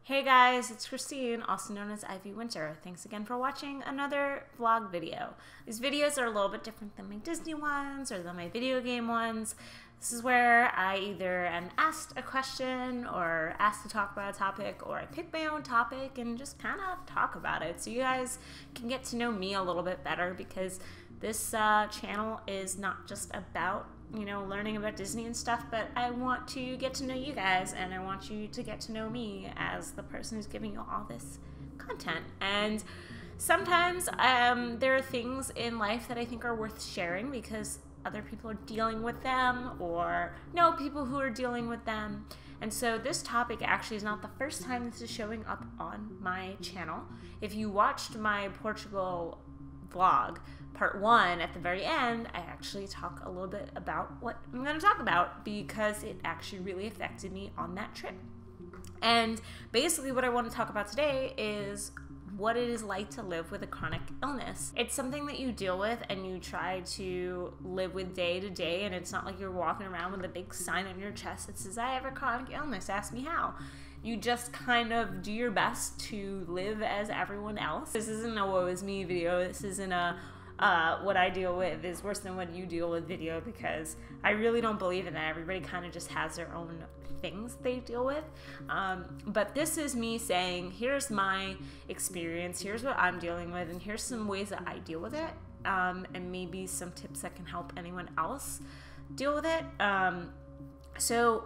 Hey guys, it's Christine, also known as Ivy Winter. Thanks again for watching another vlog video. These videos are a little bit different than my Disney ones or than my video game ones. This is where I either am asked a question or asked to talk about a topic, or I pick my own topic and just kind of talk about it so you guys can get to know me a little bit better, because this channel is not just about learning about Disney and stuff, but I want to get to know you guys, and I want you to get to know me as the person who's giving you all this content. And sometimes there are things in life that I think are worth sharing because other people are dealing with them or know people who are dealing with them. And so this topic actually is not the first time this is showing up on my channel. If you watched my Portugal vlog, part 1, at the very end, I actually talk a little bit about what I'm going to talk about because it actually really affected me on that trip. And basically what I want to talk about today is what it is like to live with a chronic illness. It's something that you deal with and you try to live with day to day, and it's not like you're walking around with a big sign on your chest that says, I have a chronic illness, ask me how. You just kind of do your best to live as everyone else. This isn't a woe is me video. This isn't a what I deal with is worse than what you deal with video, because I really don't believe in that. Everybody kind of just has their own things they deal with. But this is me saying, here's my experience, here's what I'm dealing with, and here's some ways that I deal with it, and maybe some tips that can help anyone else deal with it. So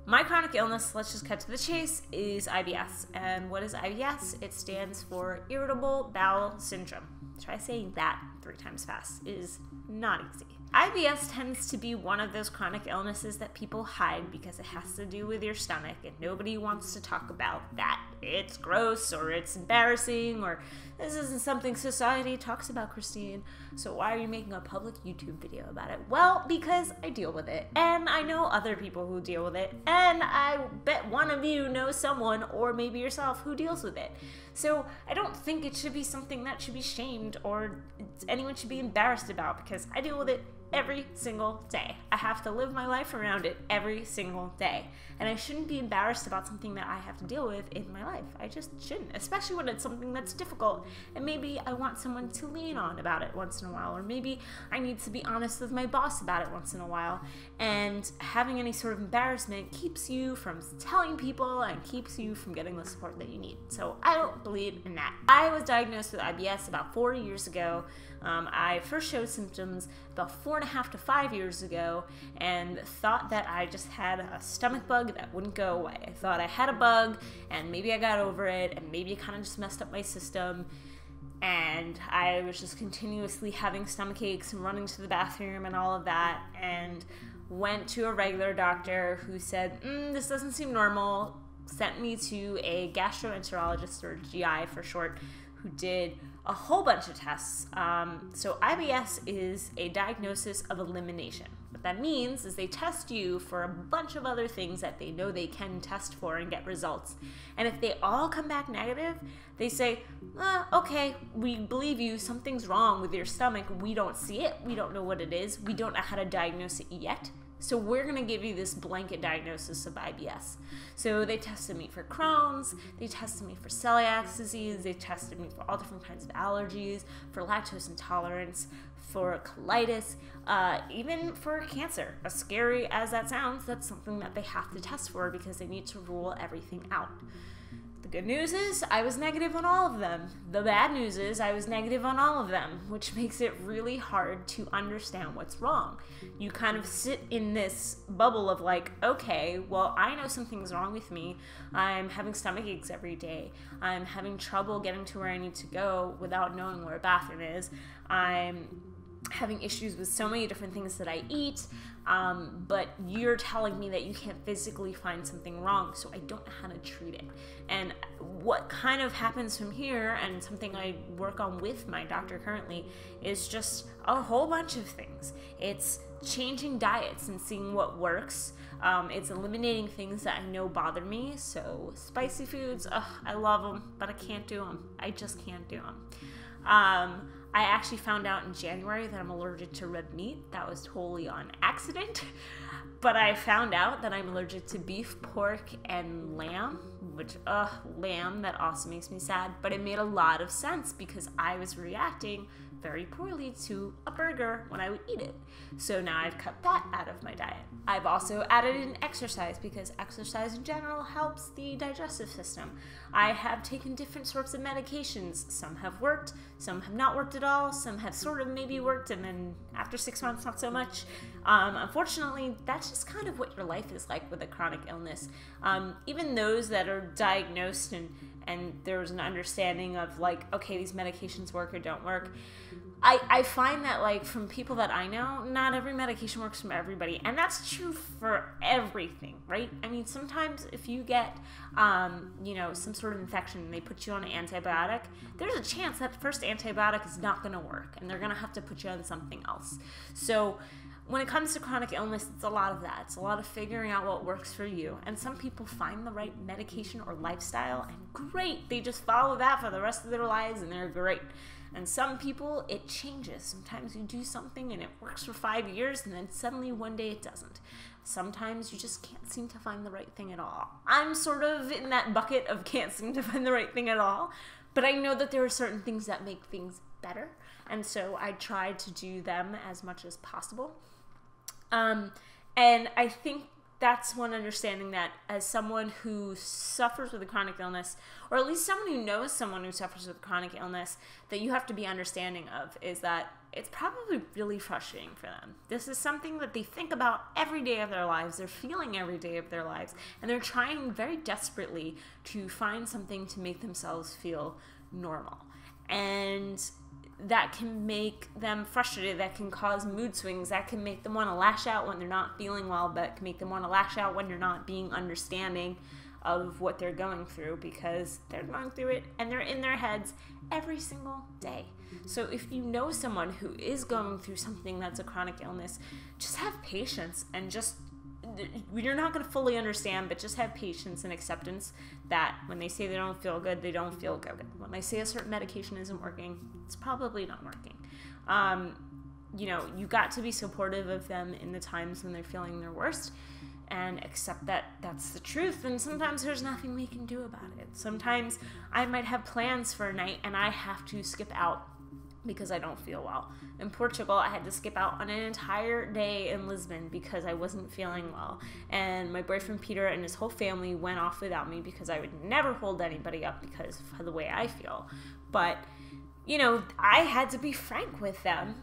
my chronic illness, let's just cut to the chase, is IBS. And what is IBS? It stands for Irritable Bowel Syndrome. Try saying that 3 times fast. It is not easy. IBS tends to be one of those chronic illnesses that people hide because it has to do with your stomach, and nobody wants to talk about that. It's gross, or it's embarrassing, or this isn't something society talks about, Christine, so why are you making a public YouTube video about it? Well, because I deal with it, and I know other people who deal with it, and I bet one of you knows someone, or maybe yourself, who deals with it. So I don't think it should be something that should be shamed or anyone should be embarrassed about, because I deal with it every single day. I have to live my life around it every single day. And I shouldn't be embarrassed about something that I have to deal with in my life. I just shouldn't, especially when it's something that's difficult. And maybe I want someone to lean on about it once in a while, or maybe I need to be honest with my boss about it once in a while. And having any sort of embarrassment keeps you from telling people and keeps you from getting the support that you need. So I don't believe in that. I was diagnosed with IBS about 4 years ago. I first showed symptoms about 4.5 to 5 years ago, and thought that I just had a stomach bug that wouldn't go away. I thought I had a bug, and maybe I got over it, and maybe it kind of just messed up my system, and I was just continuously having stomach aches and running to the bathroom and all of that, and went to a regular doctor who said, this doesn't seem normal, sent me to a gastroenterologist, or GI for short, who did a whole bunch of tests. So IBS is a diagnosis of elimination. What that means is they test you for a bunch of other things that they know they can test for and get results. And if they all come back negative, they say, okay, we believe you, something's wrong with your stomach, we don't see it, we don't know what it is, we don't know how to diagnose it yet. So we're going to give you this blanket diagnosis of IBS. So they tested me for Crohn's, they tested me for celiac disease, they tested me for all different kinds of allergies, for lactose intolerance, for colitis, even for cancer. As scary as that sounds, that's something that they have to test for because they need to rule everything out. The good news is I was negative on all of them. The bad news is I was negative on all of them, which makes it really hard to understand what's wrong. You kind of sit in this bubble of like, okay, well, I know something's wrong with me. I'm having stomach aches every day. I'm having trouble getting to where I need to go without knowing where a bathroom is. I'm having issues with so many different things that I eat, but you're telling me that you can't physically find something wrong, so I don't know how to treat it. And what kind of happens from here, and something I work on with my doctor currently, is just a whole bunch of things. It's changing diets and seeing what works. It's eliminating things that I know bother me, so spicy foods, I love them, but I can't do them. I just can't do them. I actually found out in January that I'm allergic to red meat. That was totally on accident. But I found out that I'm allergic to beef, pork, and lamb which, lamb, that also makes me sad. But it made a lot of sense because I was reacting very poorly to a burger when I would eat it. So now I've cut that out of my diet. I've also added in exercise because exercise in general helps the digestive system. I have taken different sorts of medications. Some have worked, some have not worked at all, some have sort of maybe worked, and then after 6 months, not so much. Unfortunately, that's just kind of what your life is like with a chronic illness. Even those that are diagnosed and there's an understanding of like, okay, these medications work or don't work, I find that, like, from people that I know, not every medication works for everybody. And that's true for everything, right? I mean, sometimes if you get, some sort of infection and they put you on an antibiotic, there's a chance that first antibiotic is not going to work and they're going to have to put you on something else. So when it comes to chronic illness, it's a lot of that. It's a lot of figuring out what works for you. And some people find the right medication or lifestyle, and great, they just follow that for the rest of their lives and they're great. And some people, it changes. Sometimes you do something and it works for 5 years and then suddenly one day it doesn't. Sometimes you just can't seem to find the right thing at all. I'm sort of in that bucket of can't seem to find the right thing at all, but I know that there are certain things that make things better, and so I try to do them as much as possible. And I think that's one understanding, that as someone who suffers with a chronic illness, or at least someone who knows someone who suffers with chronic illness, that you have to be understanding of is that it's probably really frustrating for them. This is something that they think about every day of their lives, they're feeling every day of their lives, and they're trying very desperately to find something to make themselves feel normal. And that can make them frustrated, that can cause mood swings, that can make them want to lash out when they're not feeling well, that can make them want to lash out when you're not being understanding of what they're going through, because they're going through it and they're in their heads every single day. So if you know someone who is going through something that's a chronic illness, just have patience, and just, you're not going to fully understand, but just have patience and acceptance that when they say they don't feel good, they don't feel good. When they say a certain medication isn't working, it's probably not working. You got to be supportive of them in the times when they're feeling their worst, and accept that that's the truth. And sometimes there's nothing we can do about it. Sometimes I might have plans for a night and I have to skip out because I don't feel well. In Portugal, I had to skip out on an entire day in Lisbon because I wasn't feeling well. And my boyfriend Peter and his whole family went off without me because I would never hold anybody up because of the way I feel. But, I had to be frank with them.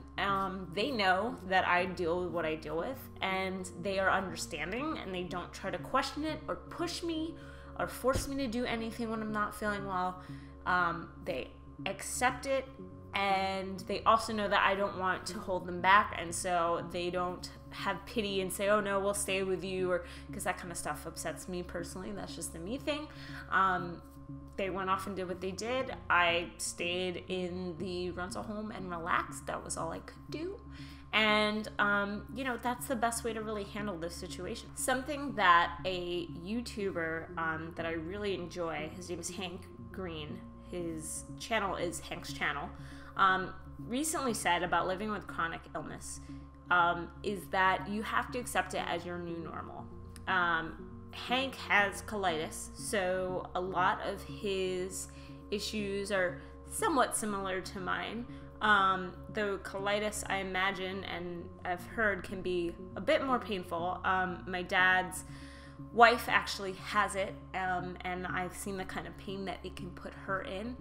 They know that I deal with what I deal with, and they are understanding, and they don't try to question it or push me or force me to do anything when I'm not feeling well. They accept it, and they also know that I don't want to hold them back, and so they don't have pity and say, oh no, we'll stay with you, or because that kind of stuff upsets me personally. That's just the me thing. They went off and did what they did. I stayed in the rental home and relaxed. That was all I could do. And, that's the best way to really handle this situation. Something that a YouTuber that I really enjoy, his name is Hank Green, his channel is Hank's Channel, recently said about living with chronic illness, is that you have to accept it as your new normal. Hank has colitis, so a lot of his issues are somewhat similar to mine. Though colitis, I imagine, and I've heard, can be a bit more painful. My dad's wife actually has it, and I've seen the kind of pain that it can put her in.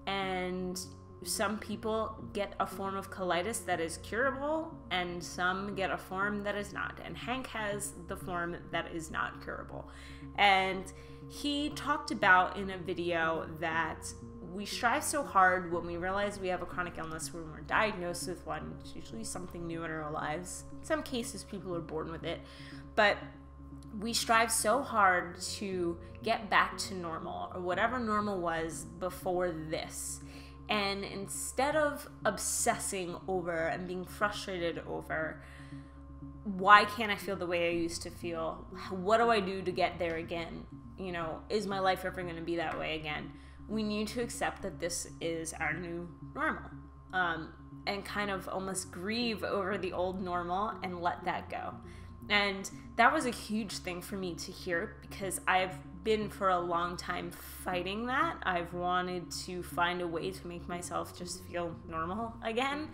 And some people get a form of colitis that is curable, and some get a form that is not. And Hank has the form that is not curable. And he talked about in a video that we strive so hard when we realize we have a chronic illness, when we're diagnosed with one. It's usually something new in our lives. In some cases, people are born with it. But we strive so hard to get back to normal, or whatever normal was before this. And instead of obsessing over and being frustrated over, why can't I feel the way I used to feel? What do I do to get there again? Is my life ever going to be that way again? We need to accept that this is our new normal, and kind of almost grieve over the old normal and let that go. And that was a huge thing for me to hear, because I've been for a long time fighting that. I've wanted to find a way to make myself just feel normal again.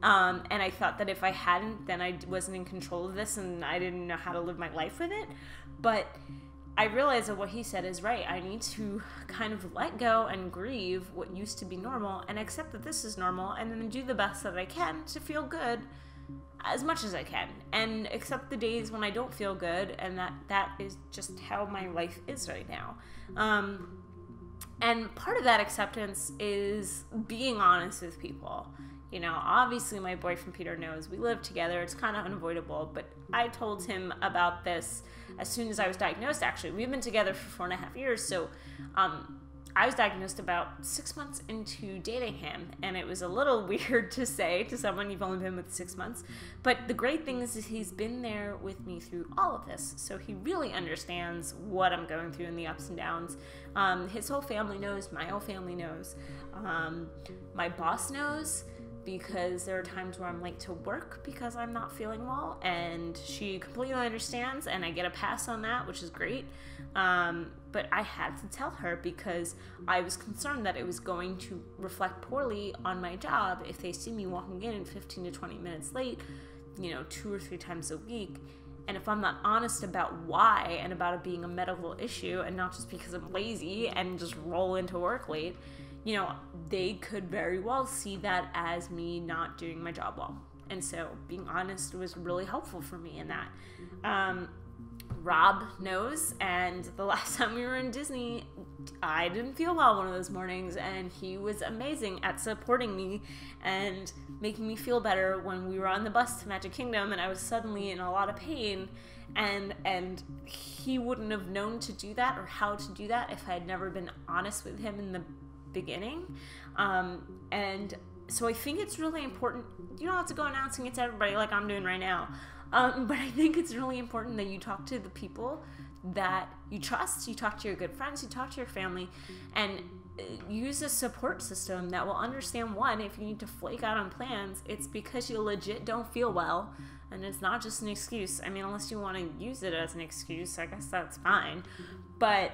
And I thought that if I hadn't, then I wasn't in control of this and I didn't know how to live my life with it. But I realized that what he said is right. I need to kind of let go and grieve what used to be normal and accept that this is normal, and then do the best that I can to feel good as much as I can, and accept the days when I don't feel good, and that is just how my life is right now. And part of that acceptance is being honest with people. You know, obviously my boyfriend Peter knows we live together. It's kind of unavoidable, but I told him about this as soon as I was diagnosed. Actually, we've been together for 4.5 years, so I was diagnosed about 6 months into dating him, and it was a little weird to say to someone you've only been with 6 months. But the great thing is he's been there with me through all of this, so he really understands what I'm going through and the ups and downs. His whole family knows, my whole family knows, my boss knows, because there are times where I'm late to work because I'm not feeling well, and she completely understands, and I get a pass on that, which is great. But I had to tell her because I was concerned that it was going to reflect poorly on my job if they see me walking in 15 to 20 minutes late, 2 or 3 times a week. And if I'm not honest about why, and about it being a medical issue and not just because I'm lazy and just roll into work late, they could very well see that as me not doing my job well. And so being honest was really helpful for me in that. Rob knows, and the last time we were in Disney, I didn't feel well one of those mornings, and he was amazing at supporting me and making me feel better when we were on the bus to Magic Kingdom and I was suddenly in a lot of pain, and he wouldn't have known to do that or how to do that if I had never been honest with him in the beginning. And so I think it's really important. You don't have to go announcing it to everybody like I'm doing right now. But I think it's really important that you talk to the people that you trust, you talk to your good friends, you talk to your family, and use a support system that will understand, one, if you need to flake out on plans, it's because you legit don't feel well, and it's not just an excuse. I mean, unless you want to use it as an excuse, I guess that's fine. But,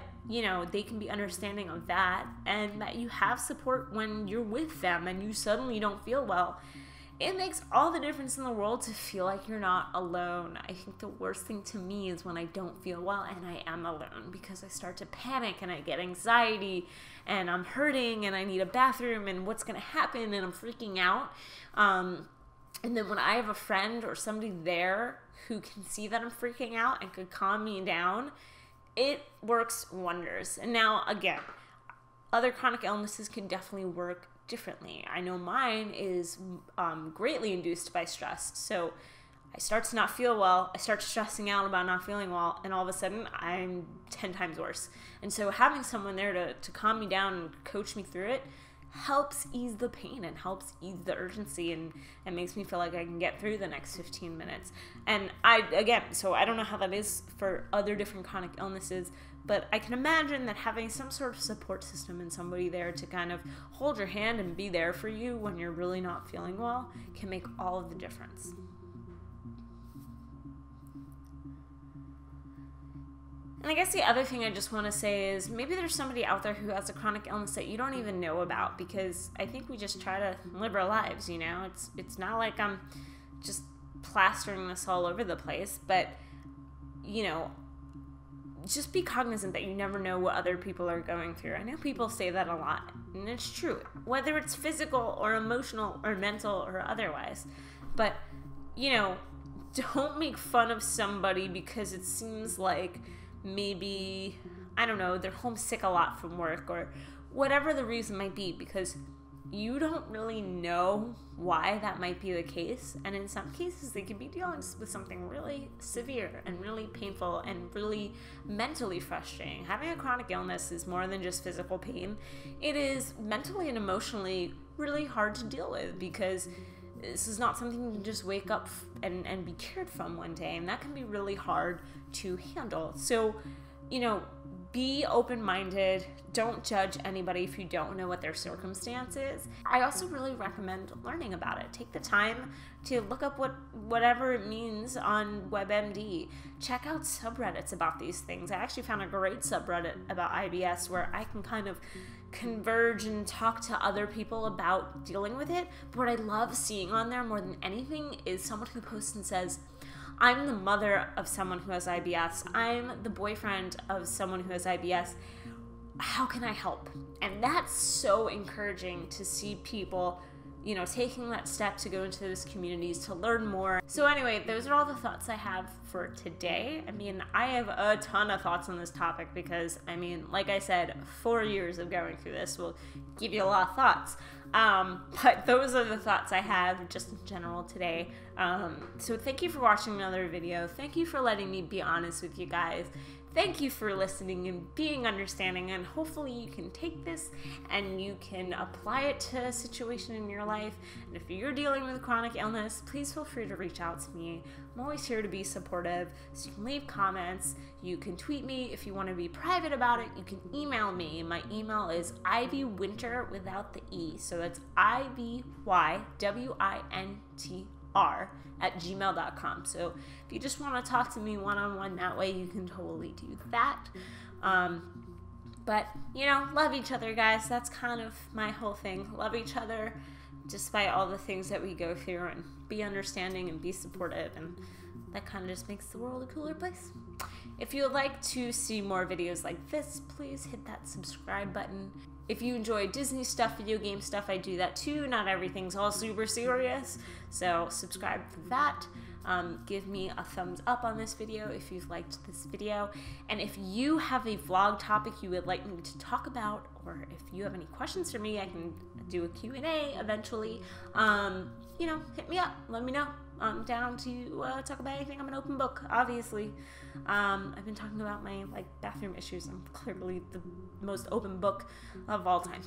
they can be understanding of that, and that you have support when you're with them and you suddenly don't feel well. It makes all the difference in the world to feel like you're not alone. I think the worst thing to me is when I don't feel well and I am alone, because I start to panic and I get anxiety and I'm hurting and I need a bathroom and what's going to happen, and I'm freaking out. And then when I have a friend or somebody there who can see that I'm freaking out and could calm me down, it works wonders. And now, again, other chronic illnesses can definitely work differently. I know mine is greatly induced by stress. So I start to not feel well, I start stressing out about not feeling well, and all of a sudden I'm 10 times worse. And so having someone there to calm me down and coach me through it helps ease the pain and helps ease the urgency, and makes me feel like I can get through the next 15 minutes. And so I don't know how that is for other different chronic illnesses, but I can imagine that having some sort of support system and somebody there to kind of hold your hand and be there for you when you're really not feeling well can make all of the difference. And I guess the other thing I just want to say is maybe there's somebody out there who has a chronic illness that you don't even know about, because I think we just try to live our lives, It's not like I'm just plastering this all over the place, but, just be cognizant that you never know what other people are going through. I know people say that a lot, and it's true, whether it's physical or emotional or mental or otherwise. But, don't make fun of somebody because it seems like maybe, I don't know, they're homesick a lot from work or whatever the reason might be, because you don't really know why that might be the case. And in some cases, they could be dealing with something really severe and really painful and really mentally frustrating. Having a chronic illness is more than just physical pain. It is mentally and emotionally really hard to deal with, because this is not something you can just wake up and be cured from one day, and that can be really hard to handle. So, be open-minded. Don't judge anybody if you don't know what their circumstance is. I also really recommend learning about it. Take the time to look up whatever it means on WebMD. Check out subreddits about these things. I actually found a great subreddit about IBS where I can kind of converge and talk to other people about dealing with it. But what I love seeing on there more than anything is someone who posts and says, I'm the mother of someone who has IBS. I'm the boyfriend of someone who has IBS. How can I help? And that's so encouraging to see people, you know, taking that step to go into those communities to learn more. So anyway, those are all the thoughts I have for today. I mean, I have a ton of thoughts on this topic because, I mean, like I said, 4 years of going through this will give you a lot of thoughts. But those are the thoughts I have just in general today. So thank you for watching another video. Thank you for letting me be honest with you guys. Thank you for listening and being understanding, and hopefully you can take this and you can apply it to a situation in your life. And if you're dealing with a chronic illness, please feel free to reach out to me. I'm always here to be supportive, so you can leave comments, you can tweet me if you want to be private about it, you can email me. My email is ivywinter without the E, so that's IVYWINTR@gmail.com. So if you just want to talk to me one-on-one that way, you can totally do that. But, you know, love each other, guys. That's kind of my whole thing. Love each other despite all the things that we go through, and be understanding and be supportive, and that kind of just makes the world a cooler place. If you would like to see more videos like this, please hit that subscribe button. If you enjoy Disney stuff, video game stuff, I do that too. Not everything's all super serious, so subscribe for that. Give me a thumbs up on this video if you've liked this video. And if you have a vlog topic you would like me to talk about, or if you have any questions for me, I can do a Q&A eventually. You know, hit me up. Let me know. I'm down to talk about anything. I'm an open book, obviously. I've been talking about my bathroom issues. I'm clearly the most open book of all time.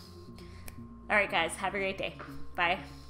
All right, guys. Have a great day. Bye.